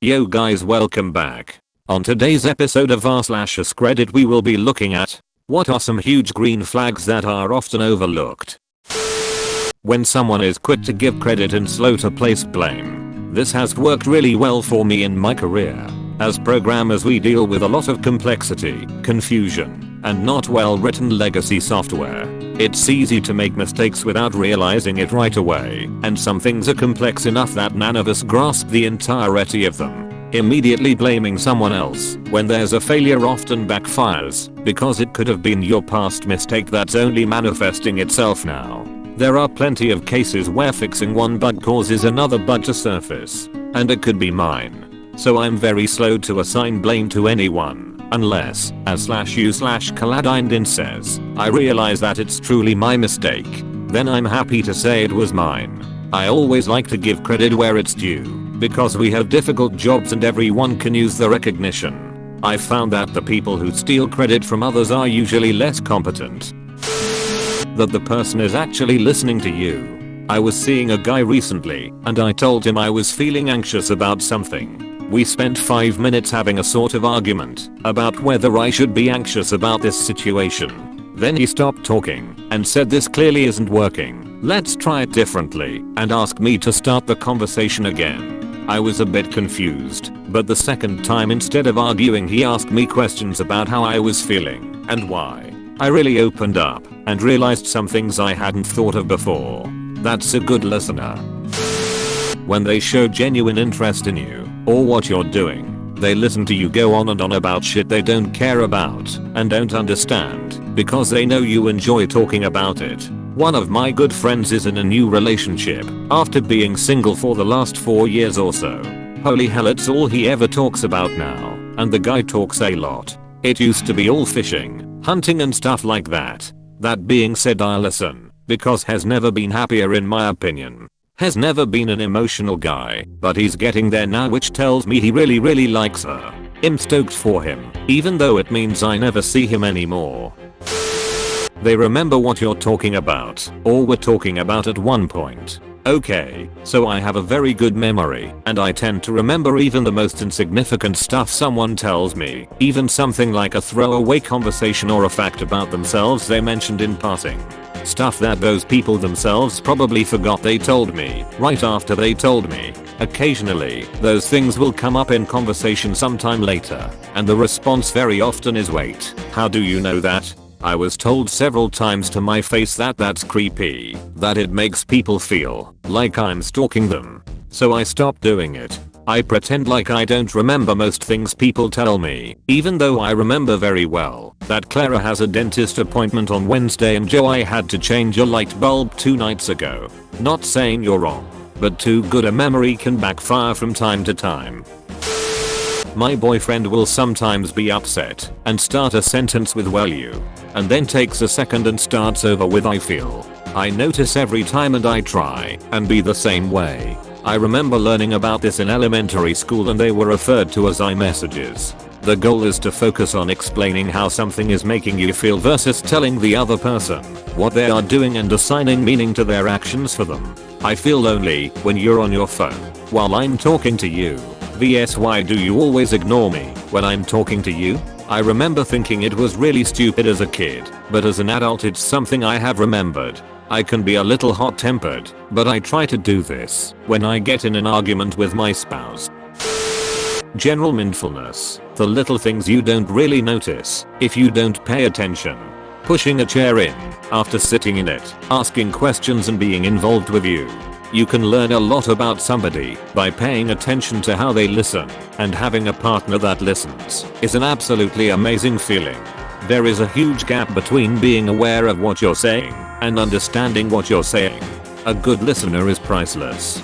Yo guys, welcome back. On today's episode of AskReddit we will be looking at what are some huge green flags that are often overlooked. When someone is quick to give credit and slow to place blame. This has worked really well for me in my career. As programmers we deal with a lot of complexity, confusion, and not well written legacy software. It's easy to make mistakes without realizing it right away, and some things are complex enough that none of us grasp the entirety of them. Immediately blaming someone else when there's a failure often backfires, because it could have been your past mistake that's only manifesting itself now. There are plenty of cases where fixing one bug causes another bug to surface, and it could be mine. So I'm very slow to assign blame to anyone, unless, as /u/Caladindin says, I realize that it's truly my mistake. Then I'm happy to say it was mine. I always like to give credit where it's due, because we have difficult jobs and everyone can use the recognition. I've found that the people who steal credit from others are usually less competent. That the person is actually listening to you. I was seeing a guy recently, and I told him I was feeling anxious about something. We spent 5 minutes having a sort of argument about whether I should be anxious about this situation. Then he stopped talking and said, "This clearly isn't working. Let's try it differently," and asked me to start the conversation again. I was a bit confused, but the second time instead of arguing he asked me questions about how I was feeling and why. I really opened up and realized some things I hadn't thought of before. That's a good listener. When they show genuine interest in you or what you're doing, they listen to you go on and on about shit they don't care about and don't understand because they know you enjoy talking about it. One of my good friends is in a new relationship after being single for the last 4 years or so. Holy hell, it's all he ever talks about now, and the guy talks a lot. It used to be all fishing, hunting and stuff like that. That being said, I listen because has never been happier in my opinion. Has never been an emotional guy, but he's getting there now, which tells me he really likes her. I'm stoked for him, even though it means I never see him anymore. They remember what you're talking about, or were talking about at one point. Okay, so I have a very good memory, and I tend to remember even the most insignificant stuff someone tells me, even something like a throwaway conversation or a fact about themselves they mentioned in passing. Stuff that those people themselves probably forgot they told me right after they told me. Occasionally, those things will come up in conversation sometime later, and the response very often is, "Wait, how do you know that?" I was told several times to my face that that's creepy, that it makes people feel like I'm stalking them. So I stopped doing it. I pretend like I don't remember most things people tell me, even though I remember very well that Clara has a dentist appointment on Wednesday and Joe, I had to change a light bulb 2 nights ago. Not saying you're wrong, but too good a memory can backfire from time to time. My boyfriend will sometimes be upset and start a sentence with "well you," and then takes a second and starts over with "I feel." I notice every time and I try and be the same way. I remember learning about this in elementary school and they were referred to as iMessages. The goal is to focus on explaining how something is making you feel versus telling the other person what they are doing and assigning meaning to their actions for them. I feel lonely when you're on your phone while I'm talking to you. vs why do you always ignore me when I'm talking to you? I remember thinking it was really stupid as a kid, but as an adult it's something I have remembered. I can be a little hot-tempered, but I try to do this when I get in an argument with my spouse. General mindfulness, the little things you don't really notice if you don't pay attention. Pushing a chair in after sitting in it, asking questions and being involved with you. You can learn a lot about somebody by paying attention to how they listen, and having a partner that listens is an absolutely amazing feeling. There is a huge gap between being aware of what you're saying and understanding what you're saying. A good listener is priceless.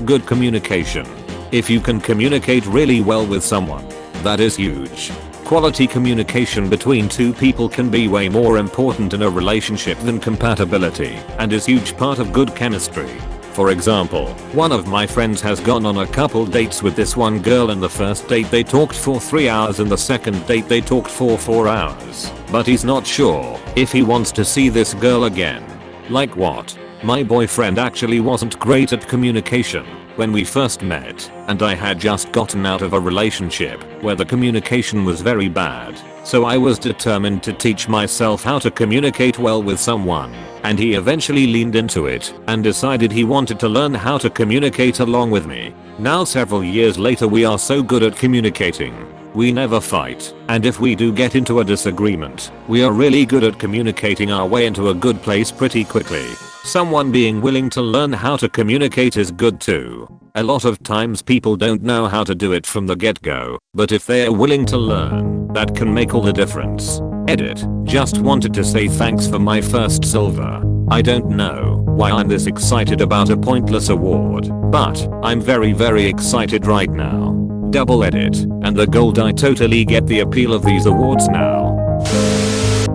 Good communication. If you can communicate really well with someone, that is huge. Quality communication between two people can be way more important in a relationship than compatibility, and is a huge part of good chemistry. For example, one of my friends has gone on a couple dates with this one girl, and the first date they talked for 3 hours and the second date they talked for 4 hours. But he's not sure if he wants to see this girl again. Like what? My boyfriend actually wasn't great at communication. when we first met, and I had just gotten out of a relationship where the communication was very bad. So I was determined to teach myself how to communicate well with someone, and he eventually leaned into it and decided he wanted to learn how to communicate along with me. Now several years later we are so good at communicating. We never fight, and if we do get into a disagreement, we are really good at communicating our way into a good place pretty quickly. Someone being willing to learn how to communicate is good too. A lot of times people don't know how to do it from the get-go, but if they are willing to learn, that can make all the difference. Edit. Just wanted to say thanks for my first silver. I don't know why I'm this excited about a pointless award, but I'm very excited right now. Double edit. And the gold, I totally get the appeal of these awards now.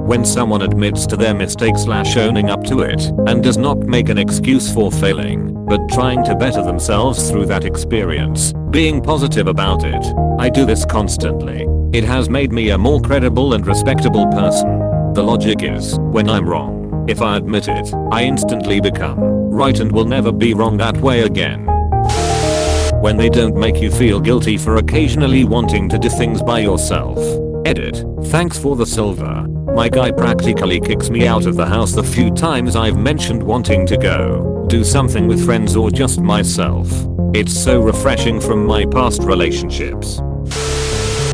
When someone admits to their mistake / owning up to it and does not make an excuse for failing, but trying to better themselves through that experience, being positive about it. I do this constantly. It has made me a more credible and respectable person. The logic is, when I'm wrong, if I admit it, I instantly become right and will never be wrong that way again. When they don't make you feel guilty for occasionally wanting to do things by yourself. Edit. Thanks for the silver. My guy practically kicks me out of the house the few times I've mentioned wanting to go do something with friends or just myself. It's so refreshing from my past relationships.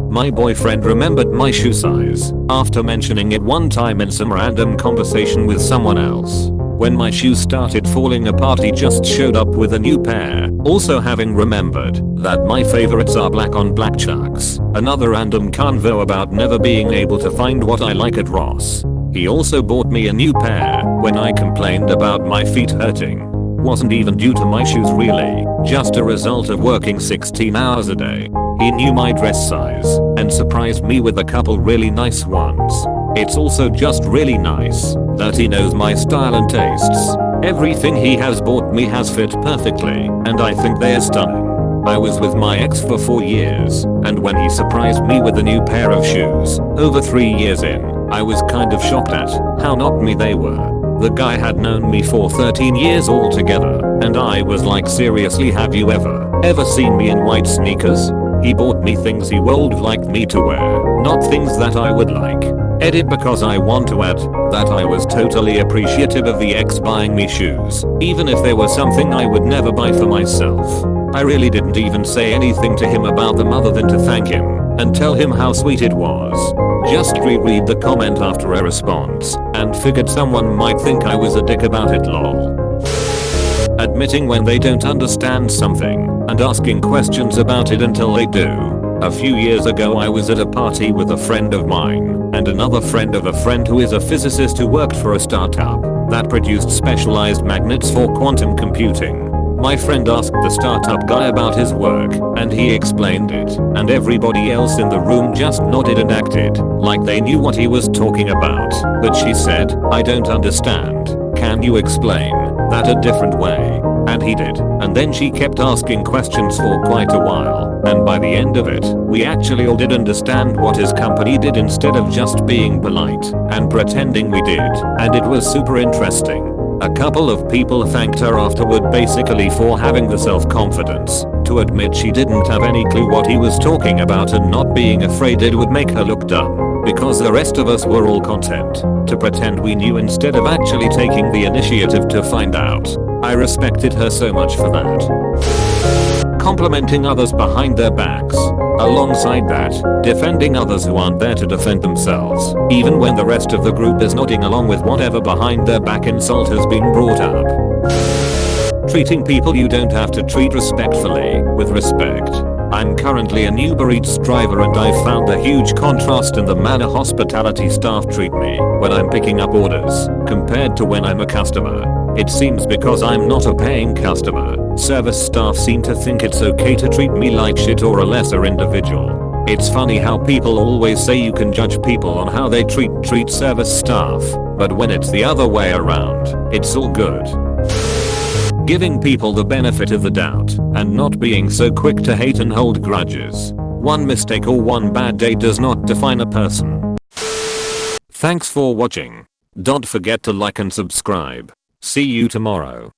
My boyfriend remembered my shoe size after mentioning it one time in some random conversation with someone else. When my shoes started falling apart, he just showed up with a new pair, also having remembered that my favorites are black on black chucks. Another random convo about never being able to find what I like at Ross. He also bought me a new pair when I complained about my feet hurting. Wasn't even due to my shoes really, just a result of working 16 hours a day. He knew my dress size and surprised me with a couple really nice ones. It's also just really nice that he knows my style and tastes. Everything he has bought me has fit perfectly, and I think they are stunning. I was with my ex for 4 years, and when he surprised me with a new pair of shoes, over 3 years in, I was kind of shocked at how not me they were. The guy had known me for 13 years altogether, and I was like, seriously, have you ever seen me in white sneakers? He bought me things he would like me to wear, not things that I would like. Edit. Because I want to add that I was totally appreciative of the ex buying me shoes, even if they were something I would never buy for myself. I really didn't even say anything to him about them other than to thank him and tell him how sweet it was. Just reread the comment after a response and figured someone might think I was a dick about it, lol. Admitting when they don't understand something and asking questions about it until they do. A few years ago I was at a party with a friend of mine and another friend of a friend who is a physicist who worked for a startup that produced specialized magnets for quantum computing. My friend asked the startup guy about his work and he explained it, and everybody else in the room just nodded and acted like they knew what he was talking about. But she said, I don't understand. Can you explain that a different way? And he did, and then she kept asking questions for quite a while, and by the end of it, we actually all did understand what his company did instead of just being polite and pretending we did, and it was super interesting. A couple of people thanked her afterward basically for having the self-confidence to admit she didn't have any clue what he was talking about and not being afraid it would make her look dumb, because the rest of us were all content to pretend we knew instead of actually taking the initiative to find out. I respected her so much for that. Complimenting others behind their backs. Alongside that, defending others who aren't there to defend themselves, even when the rest of the group is nodding along with whatever behind their back insult has been brought up. Treating people you don't have to treat respectfully, with respect. I'm currently an Uber Eats driver and I've found a huge contrast in the manner hospitality staff treat me when I'm picking up orders, compared to when I'm a customer. It seems because I'm not a paying customer, service staff seem to think it's okay to treat me like shit or a lesser individual. It's funny how people always say you can judge people on how they treat service staff, but when it's the other way around, it's all good. Giving people the benefit of the doubt and not being so quick to hate and hold grudges. One mistake or one bad day does not define a person. Thanks for watching. Don't forget to like and subscribe. See you tomorrow.